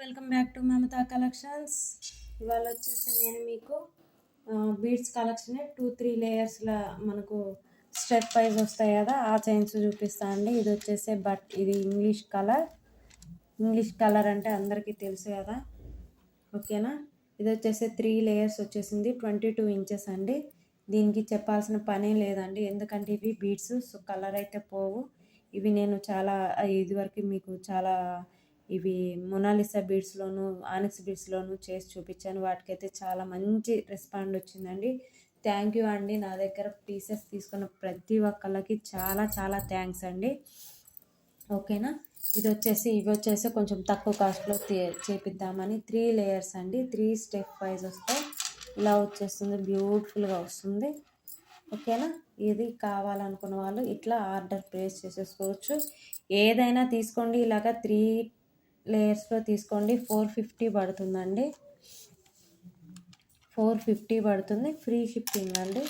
Welcome back to Mamata collections. ఇవాళ వచ్చేసి నేను మీకు బీడ్స్ కలెక్షన్ 2-3 లేయర్స్లో మనకు స్టెప్ వైజ్ వస్తాయి కదా, ఆ చైన్స్ చూపిస్తాను అండి. ఇది వచ్చేసి ఇది ఇంగ్లీష్ కలర్ అంటే అందరికీ తెలుసు కదా, ఓకేనా. ఇది వచ్చేసి 3 లేయర్స్ వచ్చేసింది, 22 ఇంచెస్ అండి. దీనికి చెప్పాల్సిన పనే లేదండి, ఎందుకంటే ఇవి బీడ్స్, సో కలర్ అయితే పోవు. ఇవి నేను చాలా ఇదివరకు మీకు చాలా ఇవి మొనాలిసా బీడ్స్లోను ఆనిక్స్ బీడ్స్లోను చేసి చూపించాను. వాటికైతే చాలా మంచి రెస్పాండ్ వచ్చిందండి. థ్యాంక్ యూ అండి. నా దగ్గర పీసెస్ తీసుకున్న ప్రతి ఒక్కళ్ళకి చాలా చాలా థ్యాంక్స్ అండి, ఓకేనా. ఇవి వచ్చేసి కొంచెం తక్కువ కాస్ట్లో చేపిద్దామని 3 లేయర్స్ అండి. 3 స్టెప్ వైజ్ వస్తాయి. ఇలా వచ్చేస్తుంది, బ్యూటిఫుల్గా వస్తుంది, ఓకేనా. ఇది కావాలనుకున్న వాళ్ళు ఇట్లా ఆర్డర్ ప్లేస్ చేసేసుకోవచ్చు. ఏదైనా తీసుకోండి, ఇలాగ 3 లేయర్స్లో తీసుకోండి. 450 పడుతుందండి, 450 పడుతుంది. ఫ్రీ షిప్పింగ్ అండి,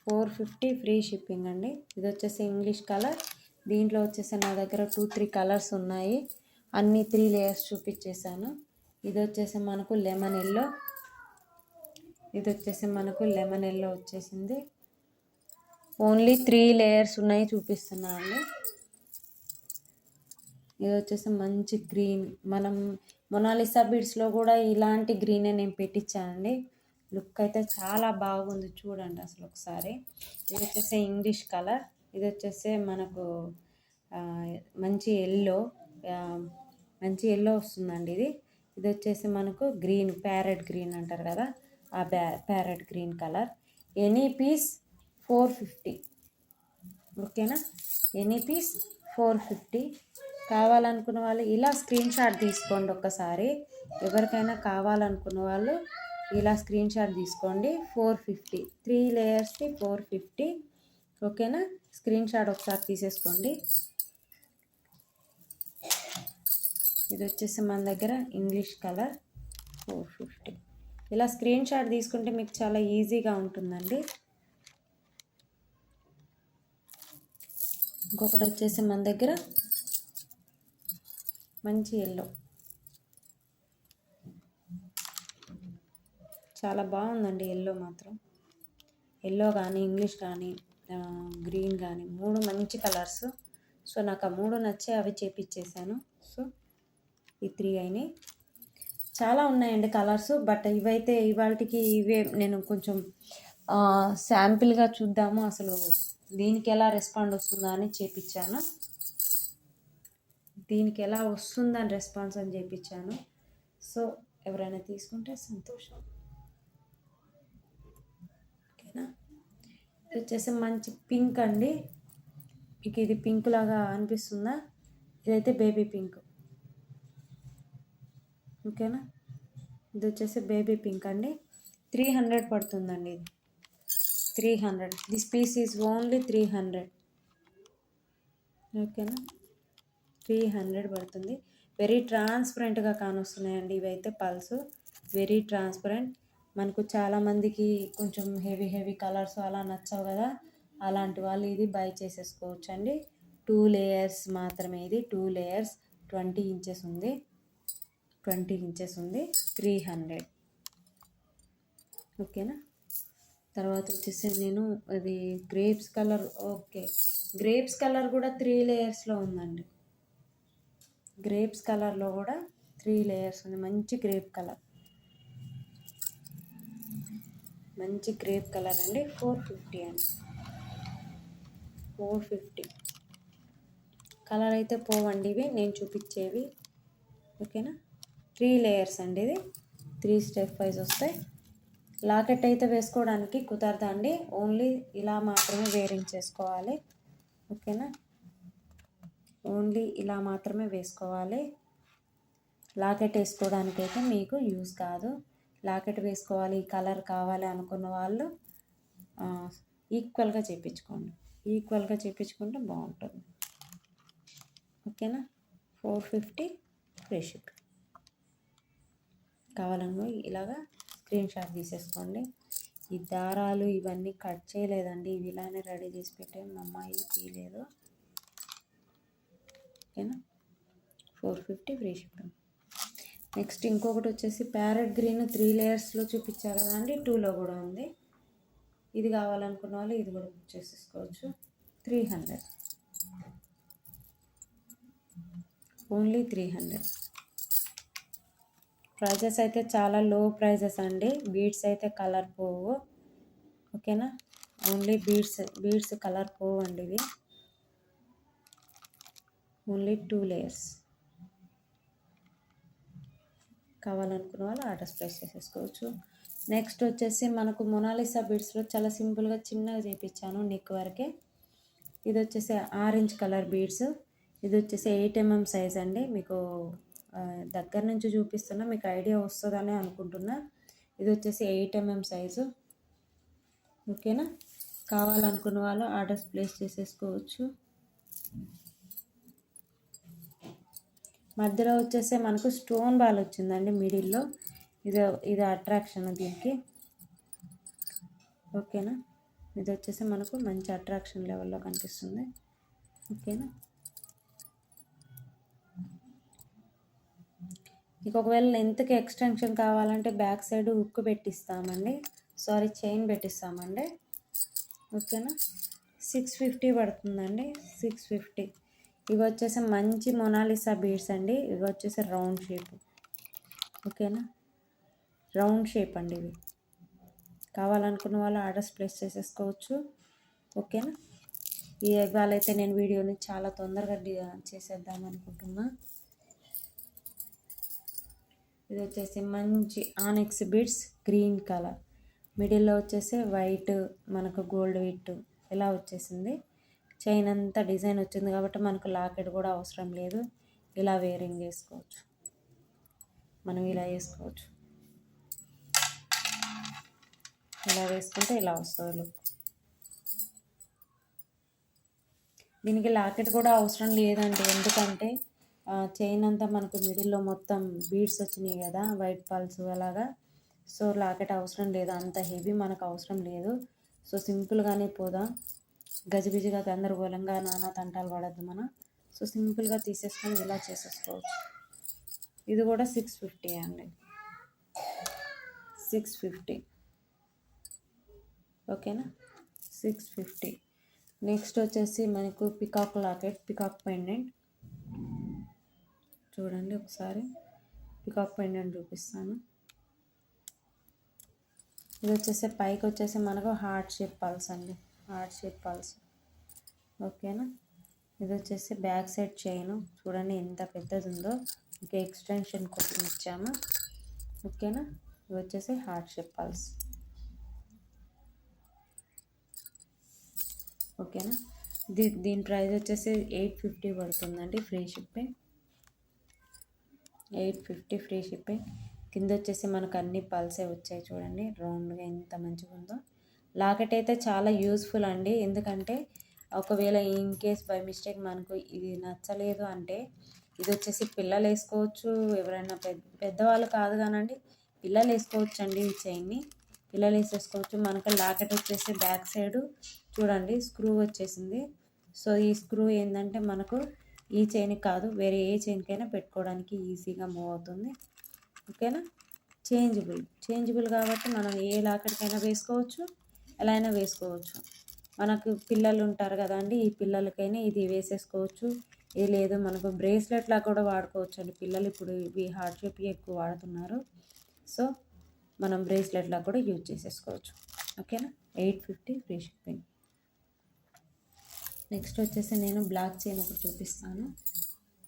450 ఫ్రీ షిప్పింగ్ అండి. ఇది వచ్చేసి ఇంగ్లీష్ కలర్. దీంట్లో వచ్చేసి నా దగ్గర 2-3 కలర్స్ ఉన్నాయి, అన్ని 3 లేయర్స్ చూపించేసాను. ఇది వచ్చేసి మనకు లెమన్ ఎల్లో, వచ్చేసింది. ఓన్లీ 3 లేయర్స్ ఉన్నాయి, చూపిస్తున్నాను అండి. ఇది వచ్చేసి మంచి గ్రీన్, మనం మొనాలిసా బీడ్స్లో కూడా ఇలాంటి గ్రీనే నేను పెట్టించానండి. లుక్ అయితే చాలా బాగుంది, చూడండి అసలు ఒకసారి. ఇది వచ్చేసి ఇంగ్లీష్ కలర్. ఇది వచ్చేసి మనకు మంచి ఎల్లో వస్తుందండి. ఇది వచ్చేసి మనకు గ్రీన్, ప్యారెట్ గ్రీన్ అంటారు కదా, ఆ parrot green colour. Any piece 450, ఓకేనా. Any piece 450. కావాలనుకున్న వాళ్ళు ఇలా స్క్రీన్ షాట్ తీసుకోండి ఒక్కసారి. ఎవరికైనా కావాలనుకున్న వాళ్ళు ఇలా స్క్రీన్ షాట్ తీసుకోండి. 450, 3 లేయర్స్కి 450, ఓకేనా. స్క్రీన్ షాట్ ఒకసారి తీసేసుకోండి. ఇది వచ్చేసి మన దగ్గర ఇంగ్లీష్ కలర్ 450. ఇలా స్క్రీన్ షాట్ తీసుకుంటే మీకు చాలా ఈజీగా ఉంటుందండి. ఇంకొకటి వచ్చేసి మన దగ్గర మంచి ఎల్లో, చాలా బాగుందండి ఎల్లో మాత్రం. ఎల్లో కానీ ఇంగ్లీష్ కానీ గ్రీన్ కానీ 3 మంచి కలర్స్. సో నాకు ఆ 3 నచ్చే అవి చేపించేసాను. సో ఈ 3 అయినాయి. చాలా ఉన్నాయండి కలర్స్, బట్ ఇవైతే ఇవాళకి ఇవే నేను కొంచెం శాంపిల్గా చూద్దాము అసలు దీనికి ఎలా రెస్పాండ్ వస్తుందా అని చేపించాను. దీనికి ఎలా వస్తుందని రెస్పాన్స్ అని చేపించాను. సో ఎవరైనా తీసుకుంటే సంతోషం, ఓకేనా. ఇది వచ్చేసి మంచి పింక్ అండి. మీకు ఇది పింక్ లాగా అనిపిస్తుందా? ఇదైతే బేబీ పింక్, ఓకేనా. ఇది వచ్చేసి బేబీ పింక్ అండి. 300 పడుతుందండి. ఇది 300. దిస్ పీస్ ఈజ్ ఓన్లీ 300, ఓకేనా. 300 పడుతుంది. వెరీ ట్రాన్స్పరెంట్గా కానొస్తున్నాయండి ఇవైతే పల్స్, వెరీ ట్రాన్స్పరెంట్. మనకు చాలామందికి కొంచెం హెవీ కలర్స్ అలా నచ్చవు కదా, అలాంటి వాళ్ళు ఇది బై చేసేసుకోవచ్చు అండి. 2 లేయర్స్ మాత్రమే. ఇది 2 లేయర్స్, 20 ఇంచెస్ ఉంది, 300, ఓకేనా. తర్వాత వచ్చేసి నేను అది grapes colour, okay. Grapes colour కూడా 3 లేయర్స్లో ఉందండి. గ్రేప్స్ కలర్లో కూడా 3 లేయర్స్ ఉంది. మంచి గ్రేప్ కలర్ అండి. 450 అండి, 450. కలర్ అయితే పోవండి ఇవి నేను చూపించేవి, ఓకేనా. 3 లేయర్స్ అండి. ఇది 3 స్టెప్ వైజ్ వస్తాయి. లాకెట్ అయితే వేసుకోవడానికి కుదరదండి, ఓన్లీ ఇలా మాత్రమే వేరింగ్ చేసుకోవాలి, ఓకేనా. ఓన్లీ ఇలా మాత్రమే వేసుకోవాలి. లాకెట్ వేసుకోవడానికి అయితే మీకు యూజ్ కాదు. లాకెట్ వేసుకోవాలి, ఈ కలర్ కావాలి అనుకున్న వాళ్ళు ఈక్వల్గా చేయించుకుంటే బాగుంటుంది, ఓకేనా. 450 ఫ్రీ షిప్. కావాలనుకో ఇలాగా స్క్రీన్ షాట్ తీసేసుకోండి. ఈ దారాలు ఇవన్నీ కట్ చేయలేదండి, ఇవి ఇలానే రెడీ చేసి పెట్టే మా అమ్మాయి తీయలేదు, ఓకేనా. 450 ఫ్రీ షిప్పింగ్. నెక్స్ట్ ఇంకొకటి వచ్చేసి ప్యారెట్ గ్రీన్ 3 లేయర్స్లో చూపించారు కదా అండి, 2లో కూడా ఉంది. ఇది కావాలనుకున్న వాళ్ళు ఇది కూడా బుక్ చేసేసుకోవచ్చు. 300, ఓన్లీ 300. ప్రైజెస్ అయితే చాలా లో ప్రైజెస్ అండి. బీడ్స్ అయితే కలర్ పోవు, ఓకేనా. ఓన్లీ బీడ్స్ కలర్ పోవు అండి. ఇవి ఓన్లీ 2 లేయర్స్. కావాలనుకున్న వాళ్ళు ఆర్డర్స్ ప్లేస్ చేసేసుకోవచ్చు. నెక్స్ట్ వచ్చేసి మనకు మొనాలిసా బీడ్స్లో చాలా సింపుల్గా చిన్నగా చేయించాను నెక్ వరకే. ఇది వచ్చేసి ఆరెంజ్ కలర్ బీడ్స్. ఇది వచ్చేసి 8 mm సైజ్ అండి. మీకు దగ్గర నుంచి చూపిస్తున్నా, మీకు ఐడియా వస్తుందని అనుకుంటున్నా. ఇది వచ్చేసి 8 mm సైజు, ఓకేనా. కావాలనుకున్న వాళ్ళు ఆర్డర్స్ ప్లేస్ చేసేసుకోవచ్చు. మధ్యలో వచ్చేసి మనకు స్టోన్ బాల్ వచ్చిందండి మిడిల్లో. ఇది అట్రాక్షన్ దీనికి, ఓకేనా. ఇది వచ్చేసి మనకు మంచి అట్రాక్షన్ లెవెల్లో కనిపిస్తుంది, ఓకేనా. మీకు ఒకవేళ లెంత్కి ఎక్స్టెన్షన్ కావాలంటే బ్యాక్ సైడ్ హుక్ పెట్టిస్తామండి, చైన్ పెట్టిస్తామండి, ఓకేనా. 650 పడుతుందండి, 650. ఇవి వచ్చేసి మంచి మొనాలిసా బీడ్స్ అండి. ఇవి వచ్చేసి రౌండ్ షేప్, ఓకేనా. రౌండ్ షేప్ అండి ఇవి. కావాలనుకున్న వాళ్ళు ఆర్డర్స్ ప్లేస్ చేసేసుకోవచ్చు, ఓకేనా. ఇవాళ అయితే నేను వీడియోని చాలా తొందరగా చేసేద్దాం అనుకుంటున్నా. ఇది వచ్చేసి మంచి ఆనెక్స్ బీడ్స్, గ్రీన్ కలర్, మిడిల్లో వచ్చేసి వైట్, మనకు గోల్డ్ విట్ ఇలా వచ్చేసింది. చైన్ అంతా డిజైన్ వచ్చింది కాబట్టి మనకు లాకెట్ కూడా అవసరం లేదు. ఇలా వేరింగ్ చేసుకోవచ్చు, మనం ఇలా వేసుకోవచ్చు. ఇలా వేసుకుంటే ఇలా వస్తుంది లుక్. దీనికి లాకెట్ కూడా అవసరం లేదండి, ఎందుకంటే చైన్ అంతా మనకు మిడిల్లో మొత్తం బీడ్స్ వచ్చినాయి కదా, వైట్ పల్స్ అలాగా. సో లాకెట్ అవసరం లేదు, అంత హెవీ మనకు అవసరం లేదు. సో సింపుల్గానే పోదాం, గజిబిజిగా గందరగోళంగా నానా తంటాలు పడద్దు మనం. సో సింపుల్గా తీసేసుకొని ఇలా చేసేసుకోవచ్చు. ఇది కూడా 650 అండి, 650, ఓకేనా. 650. నెక్స్ట్ వచ్చేసి మనకు పికాక్ లాకెట్, పికాక్ పెండెంట్. చూడండి ఒకసారి పికాక్ పెండెంట్ చూపిస్తాను. ఇది వచ్చేసి పైకి వచ్చేసి మనకు హార్ట్ షేప్ పల్స్ అండి, హార్ట్ షేప్ పల్స్, ఓకేనా. ఇది వచ్చేసి బ్యాక్ సైడ్ చైన్, చూడండి ఎంత పెద్దది ఉందో. ఇంకా ఎక్స్టెన్షన్ కోసం ఇచ్చాము, ఓకేనా. ఇది వచ్చేసి హార్ట్ షేప్ పల్స్, ఓకేనా. దీని ప్రైస్ వచ్చేసి 850 పడుతుందండి, ఫ్రీ షిప్పింగ్. 850 free shipping. కింద వచ్చేసి మనకు అన్ని పల్సే వచ్చాయి, చూడండి రౌండ్గా ఎంత మంచిగా ఉందో. లాకెట్ అయితే చాలా యూస్ఫుల్ అండి, ఎందుకంటే ఒకవేళ ఇన్ కేస్ బై మిస్టేక్ మనకు ఇది నచ్చలేదు అంటే ఇది వచ్చేసి పిల్లలు వేసుకోవచ్చు, ఎవరైనా పెద్దవాళ్ళు కాదు కానండి, పిల్లలు వేసుకోవచ్చు అండి. ఈ చైన్ని పిల్లలు వేసేసుకోవచ్చు. మనకు లాకెట్ వచ్చేసి బ్యాక్ సైడ్ చూడండి స్క్రూ వచ్చేసింది. సో ఈ స్క్రూ ఏంటంటే మనకు ఈ చైన్కి కాదు, వేరే ఏ చైన్కైనా పెట్టుకోవడానికి ఈజీగా మూవ్ అవుతుంది, ఓకేనా. చేంజబుల్ కాబట్టి మనం ఏ లాకెట్కైనా వేసుకోవచ్చు, ఎలా అయినా వేసుకోవచ్చు. మనకు పిల్లలు ఉంటారు కదండి, ఈ పిల్లలకైనా ఇది వేసేసుకోవచ్చు. ఇది లేదు మనకు బ్రేస్లెట్లా కూడా వాడుకోవచ్చు అండి. పిల్లలు ఇప్పుడు ఇవి హార్ట్ షేప్ ఎక్కువ వాడుతున్నారు, సో మనం బ్రేస్లెట్లా కూడా యూజ్ చేసేసుకోవచ్చు, ఓకేనా. 850 ఫ్రీ షిప్పింగ్. నెక్స్ట్ వచ్చేసి నేను బ్లాక్ చైన్ ఒకటి చూపిస్తాను.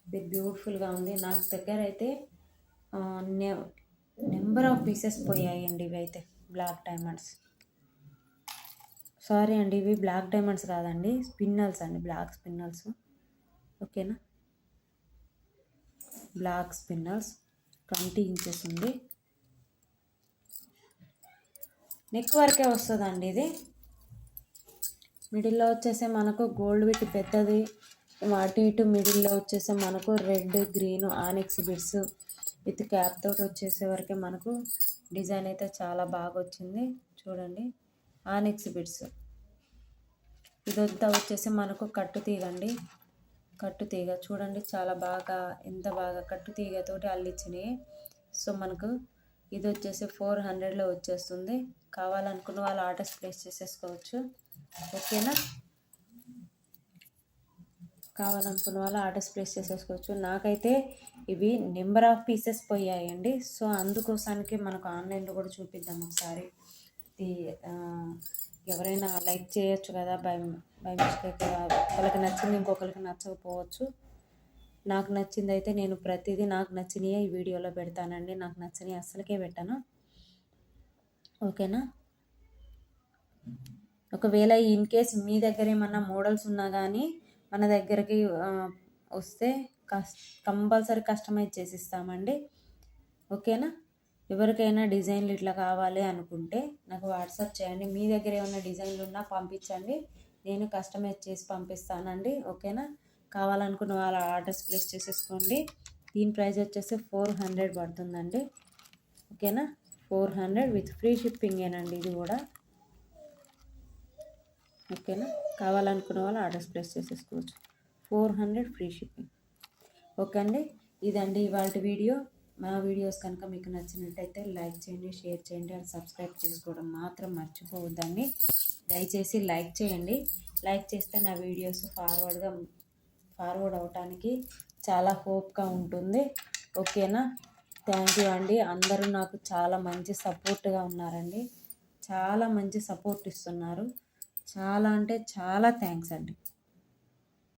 ఇది బ్యూటిఫుల్గా ఉంది. నాకు దగ్గర అయితే నెంబర్ ఆఫ్ పీసెస్ పోయాయండి. ఇవి అయితే బ్లాక్ డైమండ్స్, సారీ అండి ఇవి బ్లాక్ డైమండ్స్ కాదండి, స్పిన్నల్స్ అండి, బ్లాక్ స్పిన్నల్స్, ఓకేనా. బ్లాక్ స్పిన్నల్స్ 20 ఇంచెస్ ఉంది. నెక్ వరకే వస్తుందండి ఇది. మిడిల్లో వచ్చేసి మనకు గోల్డ్ విత్ పెద్దది, అటు ఇటు మిడిల్లో వచ్చేసి మనకు రెడ్ గ్రీన్ ఆనెక్స్ బిడ్స్ విత్ క్యాప్ తోటి వచ్చేసే వరకే మనకు డిజైన్ అయితే చాలా బాగా వచ్చింది. చూడండి ఆనెక్స్ బిడ్స్. ఇదంతా వచ్చేసి మనకు కట్టు తీగండి, కట్టుతీగ చూడండి, చాలా బాగా ఎంత బాగా కట్టుతీగతోటి అల్లిచ్చినాయి. సో మనకు ఇది వచ్చేసి 400లో వచ్చేస్తుంది. కావాలనుకున్న వాళ్ళు ఆర్డర్స్ ప్లేస్ చేసేసుకోవచ్చు. ఓకేనా, కావాలనుకున్న వాళ్ళు ఆర్డర్స్ ప్లేస్ చేసేసుకోవచ్చు. నాకైతే ఇవి నెంబర్ ఆఫ్ పీసెస్ పోయాయండి. సో అందుకోసానికి మనకు ఆన్లైన్లో కూడా చూపిద్దాం ఒకసారి. ఇది ఎవరైనా లైక్ చేయొచ్చు కదా, బై మిస్టేక్ వాళ్ళకి నచ్చింది ఇంకొకరికి నచ్చకపోవచ్చు. నాకు నచ్చింది అయితే నేను ప్రతిదీ నాకు నచ్చినవి ఈ వీడియోలో పెడతానండి. నాకు నచ్చినవి అస్సలకే పెట్టాను. ఓకేనా, ఒకవేళ ఇన్ కేస్ మీ దగ్గర ఏమన్నా మోడల్స్ ఉన్నా కానీ మన దగ్గరికి వస్తే కంపల్సరీ కస్టమైజ్ చేసి ఇస్తామండి. ఓకేనా, ఎవరికైనా డిజైన్లు ఇట్లా కావాలి అనుకుంటే నాకు వాట్సాప్ చేయండి. మీ దగ్గర ఏమైనా డిజైన్లు ఉన్నా పంపించండి, నేను కస్టమైజ్ చేసి పంపిస్తానండి. ఓకేనా, కావాలనుకున్న వాళ్ళ ఆర్డర్స్ ప్లేస్ చేసేసుకోండి. దీని ప్రైస్ వచ్చేసి 400 పడుతుందండి. ఓకేనా, 400 విత్ ఫ్రీ షిప్పింగేనండి ఇది కూడా. ఓకేనా, కావాలనుకున్న వాళ్ళు ఆర్డర్స్ ప్లేస్ చేసేసుకోవచ్చు. 400 ఫ్రీ షిప్పింగ్. ఓకే అండి, ఇదండి ఇవాళ వీడియో. మా వీడియోస్ కనుక మీకు నచ్చినట్టయితే లైక్ చేయండి, షేర్ చేయండి, అండ్ సబ్స్క్రైబ్ చేసుకోవడం మాత్రం మర్చిపోవద్దండి. దయచేసి లైక్ చేయండి. లైక్ చేస్తే నా వీడియోస్ ఫార్వర్డ్ అవటానికి చాలా హోప్గా ఉంటుంది. ఓకేనా, థ్యాంక్ యూ అండి. అందరూ నాకు చాలా మంచి సపోర్ట్గా ఉన్నారండి, చాలా మంచి సపోర్ట్ ఇస్తున్నారు. చాలా అంటే చాలా థ్యాంక్స్ అండి.